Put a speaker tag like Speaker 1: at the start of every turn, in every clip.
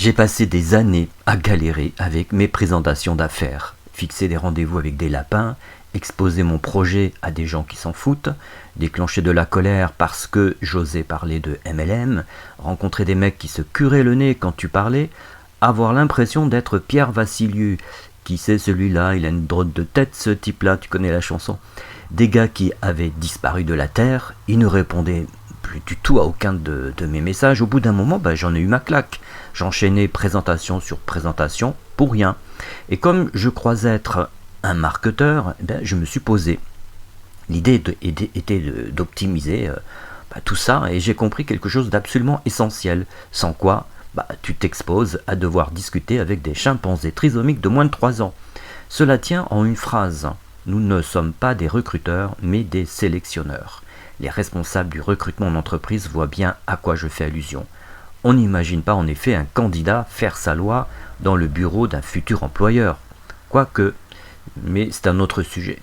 Speaker 1: J'ai passé des années à galérer avec mes présentations d'affaires, fixer des rendez-vous avec des lapins, exposer mon projet à des gens qui s'en foutent, déclencher de la colère parce que j'osais parler de MLM, rencontrer des mecs qui se curaient le nez quand tu parlais, avoir l'impression d'être Pierre Vassiliou. Qui c'est celui-là? Il a une drôle de tête, ce type-là, tu connais la chanson. Des gars qui avaient disparu de la Terre, ils ne répondaient plus du tout à aucun de mes messages. Au bout d'un moment, j'en ai eu ma claque. J'enchaînais présentation sur présentation pour rien. Et comme je crois être un marketeur, je me suis posé. L'idée était d'optimiser tout ça, et j'ai compris quelque chose d'absolument essentiel. Sans quoi, tu t'exposes à devoir discuter avec des chimpanzés trisomiques de moins de 3 ans. Cela tient en une phrase. Nous ne sommes pas des recruteurs, mais des sélectionneurs. Les responsables du recrutement en entreprise voient bien à quoi je fais allusion. On n'imagine pas en effet un candidat faire sa loi dans le bureau d'un futur employeur. Quoique, mais c'est un autre sujet.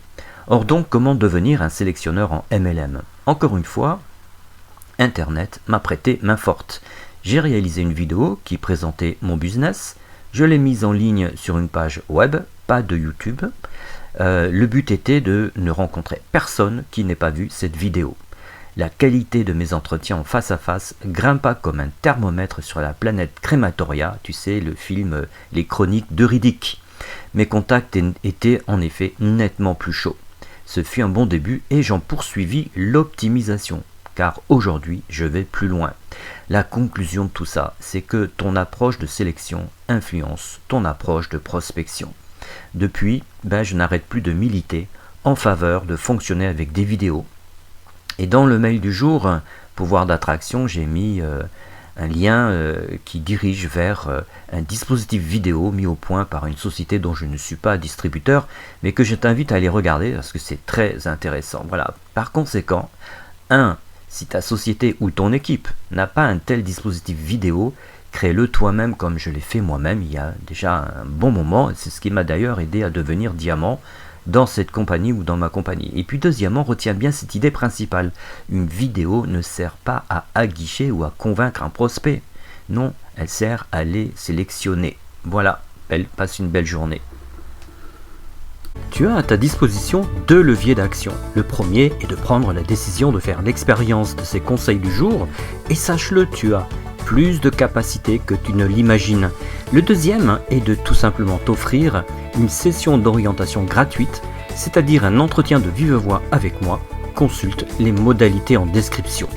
Speaker 1: Or donc, comment devenir un sélectionneur en MLM? Encore une fois, Internet m'a prêté main forte. J'ai réalisé une vidéo qui présentait mon business. Je l'ai mise en ligne sur une page web, pas de YouTube. Le but était de ne rencontrer personne qui n'ait pas vu cette vidéo. La qualité de mes entretiens en face à face grimpa comme un thermomètre sur la planète Crématoria, tu sais, le film Les Chroniques d'Euridice. Mes contacts étaient en effet nettement plus chauds. Ce fut un bon début et j'en poursuivis l'optimisation, car aujourd'hui je vais plus loin. La conclusion de tout ça, c'est que ton approche de sélection influence ton approche de prospection. Depuis, je n'arrête plus de militer en faveur de fonctionner avec des vidéos. Et dans le mail du jour, pouvoir d'attraction, j'ai mis un lien qui dirige vers un dispositif vidéo mis au point par une société dont je ne suis pas distributeur, mais que je t'invite à aller regarder parce que c'est très intéressant. Voilà. Par conséquent, si ta société ou ton équipe n'a pas un tel dispositif vidéo, crée-le toi-même comme je l'ai fait moi-même il y a déjà un bon moment. C'est ce qui m'a d'ailleurs aidé à devenir diamant dans cette compagnie ou dans ma compagnie. Et puis deuxièmement, retiens bien cette idée principale. Une vidéo ne sert pas à aguicher ou à convaincre un prospect. Non, elle sert à les sélectionner. Voilà, passe une belle journée. Tu as à ta disposition 2 leviers d'action. Le premier est de prendre la décision de faire l'expérience de ces conseils du jour, et sache-le, tu as plus de capacité que tu ne l'imagines. Le deuxième est de tout simplement t'offrir une session d'orientation gratuite, c'est-à-dire un entretien de vive voix avec moi. Consulte les modalités en description.